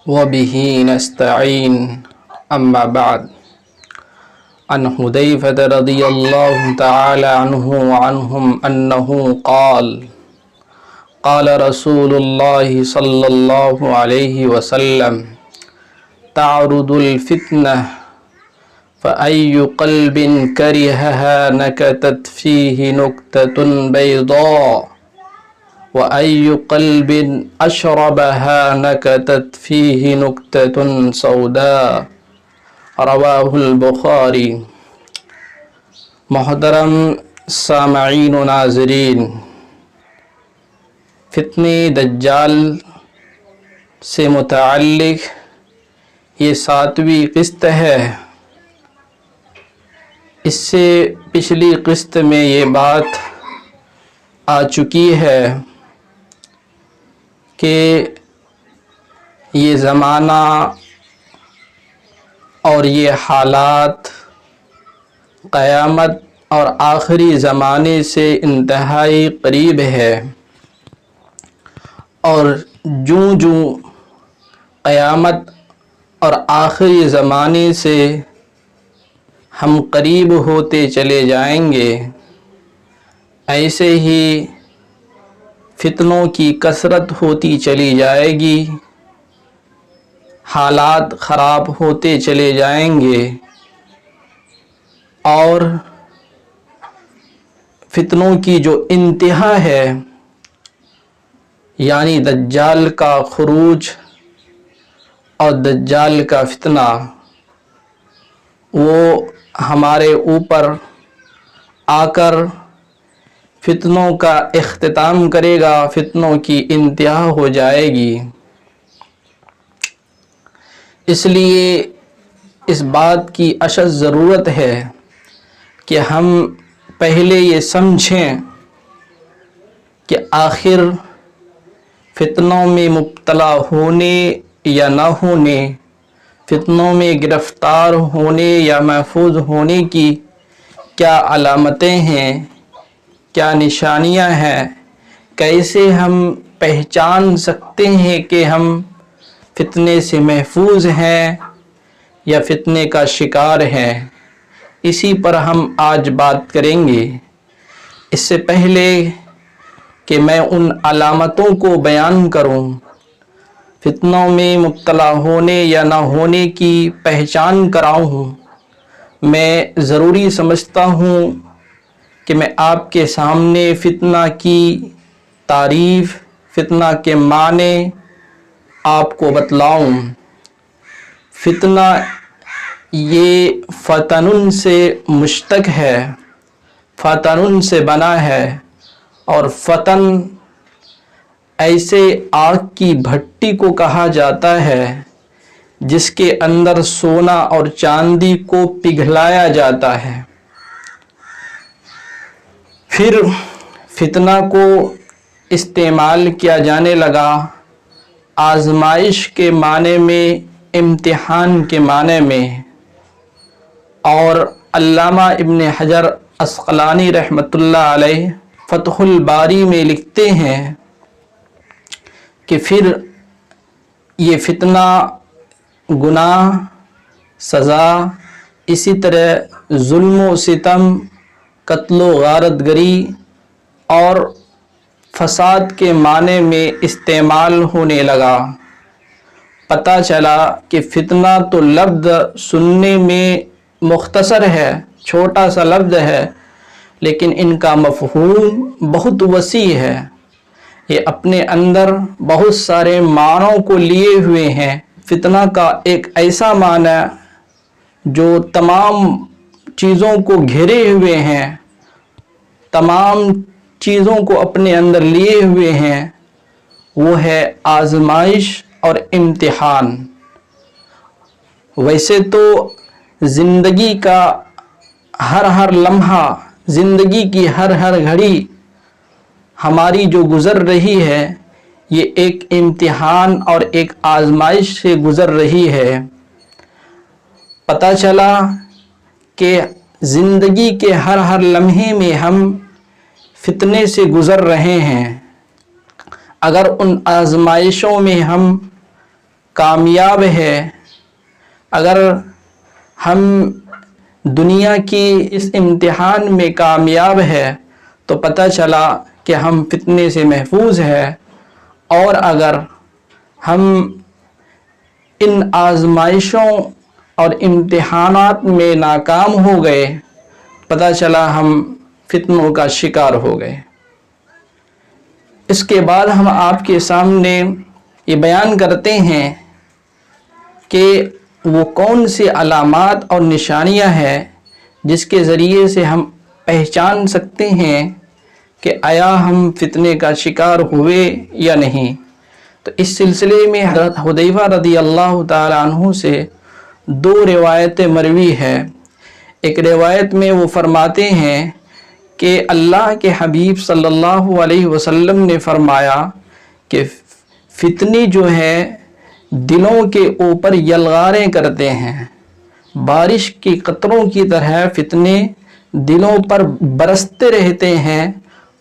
وبه نستعين أما بعد عن حذيفة رضي الله تعالى عنه وعنهم أنه قال قال رسول الله صلى الله عليه وسلم تعرض الفتنة فأي قلب كرهها نكتت فيه نكتة بيضاء وأي قلب أشربها نكتت فيه نكتة سوداء رواہ البخاری۔ محترم سامعین و ناظرین، فتنہ دجال سے متعلق یہ 7ویں قسط ہے۔ اس سے پچھلی قسط میں یہ بات آ چکی ہے کہ یہ زمانہ اور یہ حالات قیامت اور آخری زمانے سے انتہائی قریب ہے، اور جوں قیامت اور آخری زمانے سے ہم قریب ہوتے چلے جائیں گے، ایسے ہی فتنوں کی کثرت ہوتی چلی جائے گی، حالات خراب ہوتے چلے جائیں گے، اور فتنوں کی جو انتہا ہے یعنی دجال کا خروج اور دجال کا فتنہ، وہ ہمارے اوپر آ کر فتنوں کا اختتام کرے گا، فتنوں کی انتہا ہو جائے گی۔ اس لیے اس بات کی اشد ضرورت ہے کہ ہم پہلے یہ سمجھیں کہ آخر فتنوں میں مبتلا ہونے یا نہ ہونے، فتنوں میں گرفتار ہونے یا محفوظ ہونے کی کیا علامتیں ہیں، کیا نشانیاں ہیں، کیسے ہم پہچان سکتے ہیں کہ ہم فتنے سے محفوظ ہیں یا فتنے کا شکار ہیں، اسی پر ہم آج بات کریں گے۔ اس سے پہلے کہ میں ان علامتوں کو بیان کروں، فتنوں میں مبتلا ہونے یا نہ ہونے کی پہچان کراؤں، میں ضروری سمجھتا ہوں کہ میں آپ کے سامنے فتنہ کی تعریف، فتنہ کے معنی آپ کو بتلاؤں۔ فتنہ یہ فتن سے مشتق ہے، فتن سے بنا ہے، اور فتن ایسے آگ کی بھٹی کو کہا جاتا ہے جس کے اندر سونا اور چاندی کو پگھلایا جاتا ہے۔ پھر فتنہ کو استعمال کیا جانے لگا آزمائش کے معنی میں، امتحان کے معنی میں، اور علامہ ابن حجر عسقلانی رحمۃ اللہ علیہ فتح الباری میں لکھتے ہیں کہ پھر یہ فتنہ گناہ، سزا، اسی طرح ظلم و ستم، قتل و غارت گری اور فساد کے معنی میں استعمال ہونے لگا۔ پتہ چلا کہ فتنہ تو لفظ سننے میں مختصر ہے، چھوٹا سا لفظ ہے، لیکن ان کا مفہوم بہت وسیع ہے، یہ اپنے اندر بہت سارے معنوں کو لیے ہوئے ہیں۔ فتنہ کا ایک ایسا معنی جو تمام چیزوں کو گھیرے ہوئے ہیں، تمام چیزوں کو اپنے اندر لیے ہوئے ہیں، وہ ہے آزمائش اور امتحان۔ ویسے تو زندگی کا ہر لمحہ، زندگی کی ہر گھڑی ہماری جو گزر رہی ہے، یہ ایک امتحان اور ایک آزمائش سے گزر رہی ہے۔ پتہ چلا کہ زندگی کے ہر لمحے میں ہم فتنے سے گزر رہے ہیں۔ اگر ان آزمائشوں میں ہم کامیاب ہے، اگر ہم دنیا کی اس امتحان میں کامیاب ہے تو پتہ چلا کہ ہم فتنے سے محفوظ ہے، اور اگر ہم ان آزمائشوں اور امتحانات میں ناکام ہو گئے، پتہ چلا ہم فتنوں کا شکار ہو گئے۔ اس کے بعد ہم آپ کے سامنے یہ بیان کرتے ہیں کہ وہ کون سی علامات اور نشانیاں ہیں جس کے ذریعے سے ہم پہچان سکتے ہیں کہ آیا ہم فتنے کا شکار ہوئے یا نہیں۔ تو اس سلسلے میں حضرت حذیفہ رضی اللہ تعالی عنہ سے 2 روایتیں مروی ہیں۔ ایک روایت میں وہ فرماتے ہیں کہ اللہ کے حبیب صلی اللہ علیہ وسلم نے فرمایا کہ فتنے جو ہے دلوں کے اوپر یلغاریں کرتے ہیں، بارش کی قطروں کی طرح فتنے دلوں پر برستے رہتے ہیں۔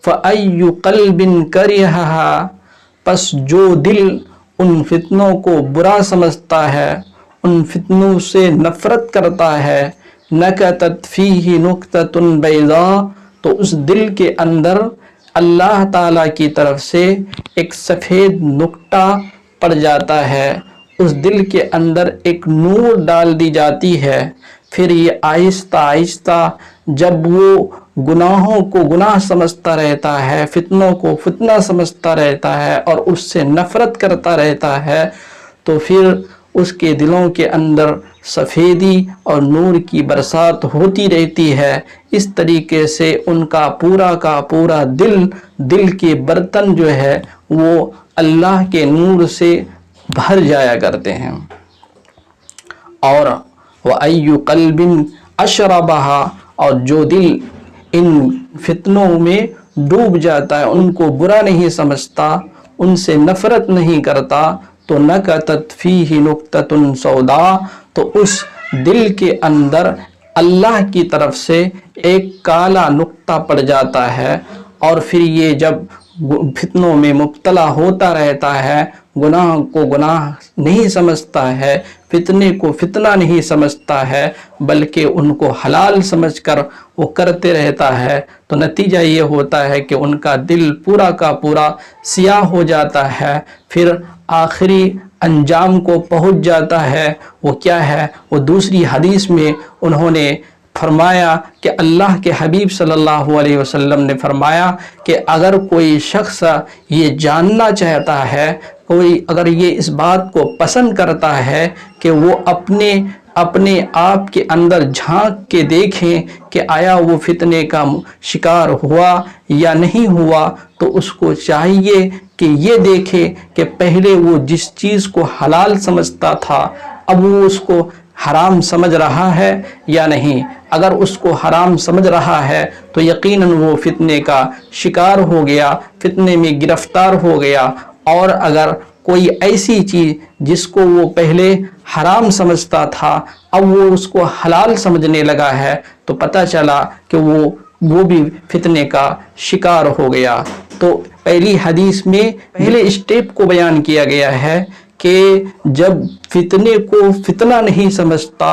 فَأَيُّ قَلْبٍ كَرِهَهَا، پس جو دل ان فتنوں کو برا سمجھتا ہے، ان فتنوں سے نفرت کرتا ہے، نَكَتَتْ فِيهِ نُكْتَةٌ بَيْضَاء، تو اس دل کے اندر اللہ تعالیٰ کی طرف سے ایک سفید نقطہ پڑ جاتا ہے، اس دل کے اندر ایک نور ڈال دی جاتی ہے۔ پھر یہ آہستہ آہستہ جب وہ گناہوں کو گناہ سمجھتا رہتا ہے، فتنوں کو فتنہ سمجھتا رہتا ہے اور اس سے نفرت کرتا رہتا ہے، تو پھر اس کے دلوں کے اندر سفیدی اور نور کی برسات ہوتی رہتی ہے۔ اس طریقے سے ان کا پورا دل کے برتن جو ہے وہ اللہ کے نور سے بھر جایا کرتے ہیں۔ اور وَأَيُّ قَلْبٍ أَشْرَبَهَا، اور جو دل ان فتنوں میں ڈوب جاتا ہے، ان کو برا نہیں سمجھتا، ان سے نفرت نہیں کرتا، تو نَكَتَتْ فِيهِ نُكْتَةٌ سَوْدَاء، تو اس دل کے اندر اللہ کی طرف سے ایک کالا نقطہ پڑ جاتا ہے، اور پھر یہ جب فتنوں میں مبتلا ہوتا رہتا ہے، گناہ کو گناہ نہیں سمجھتا ہے، فتنے کو فتنہ نہیں سمجھتا ہے، بلکہ ان کو حلال سمجھ کر وہ کرتے رہتا ہے، تو نتیجہ یہ ہوتا ہے کہ ان کا دل پورا کا پورا سیاہ ہو جاتا ہے۔ پھر آخری انجام کو پہنچ جاتا ہے، وہ کیا ہے؟ وہ دوسری حدیث میں انہوں نے فرمایا کہ اللہ کے حبیب صلی اللہ علیہ وسلم نے فرمایا کہ اگر کوئی شخص یہ جاننا چاہتا ہے، کوئی اگر یہ اس بات کو پسند کرتا ہے کہ وہ اپنے آپ کے اندر جھانک کے دیکھیں کہ آیا وہ فتنے کا شکار ہوا یا نہیں ہوا، تو اس کو چاہیے کہ یہ دیکھے کہ پہلے وہ جس چیز کو حلال سمجھتا تھا اب وہ اس کو حرام سمجھ رہا ہے یا نہیں۔ اگر اس کو حرام سمجھ رہا ہے تو یقیناً وہ فتنے کا شکار ہو گیا، فتنے میں گرفتار ہو گیا۔ اور اگر کوئی ایسی چیز جس کو وہ پہلے حرام سمجھتا تھا اب وہ اس کو حلال سمجھنے لگا ہے، تو پتہ چلا کہ وہ بھی فتنے کا شکار ہو گیا۔ تو پہلی حدیث میں پہلے اسٹیپ کو بیان کیا گیا ہے کہ جب فتنے کو فتنہ نہیں سمجھتا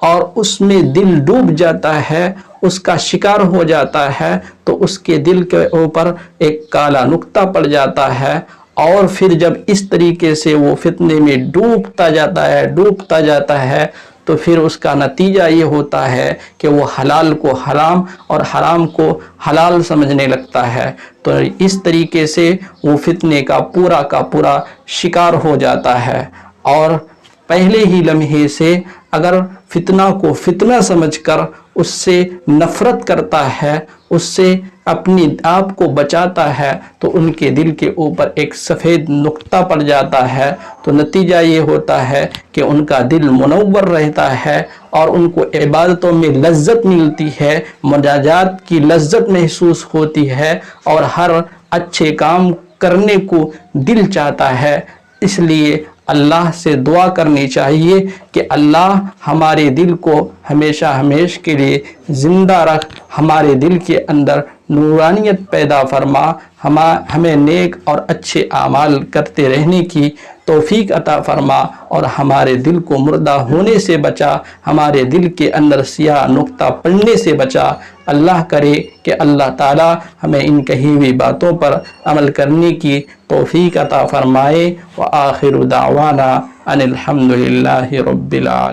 اور اس میں دل ڈوب جاتا ہے، اس کا شکار ہو جاتا ہے، تو اس کے دل کے اوپر ایک کالا نقطہ پڑ جاتا ہے، اور پھر جب اس طریقے سے وہ فتنے میں ڈوبتا جاتا ہے تو پھر اس کا نتیجہ یہ ہوتا ہے کہ وہ حلال کو حرام اور حرام کو حلال سمجھنے لگتا ہے۔ تو اس طریقے سے وہ فتنے کا پورا شکار ہو جاتا ہے، اور پہلے ہی لمحے سے اگر فتنہ کو فتنہ سمجھ کر اس سے نفرت کرتا ہے، اس سے اپنی آپ کو بچاتا ہے، تو ان کے دل کے اوپر ایک سفید نقطہ پڑ جاتا ہے۔ تو نتیجہ یہ ہوتا ہے کہ ان کا دل منور رہتا ہے اور ان کو عبادتوں میں لذت ملتی ہے، مناجات کی لذت محسوس ہوتی ہے، اور ہر اچھے کام کرنے کو دل چاہتا ہے۔ اس لیے اللہ سے دعا کرنی چاہیے کہ اللہ ہمارے دل کو ہمیشہ کے لیے زندہ رکھ، ہمارے دل کے اندر نورانیت پیدا فرما، ہمیں نیک اور اچھے اعمال کرتے رہنے کی توفیق عطا فرما، اور ہمارے دل کو مردہ ہونے سے بچا، ہمارے دل کے اندر سیاہ نقطہ پڑنے سے بچا۔ اللہ کرے کہ اللہ تعالی ہمیں ان کہی ہوئی باتوں پر عمل کرنے کی توفیق عطا فرمائے۔ وآخر دعوانا ان الحمد للہ رب العالمین۔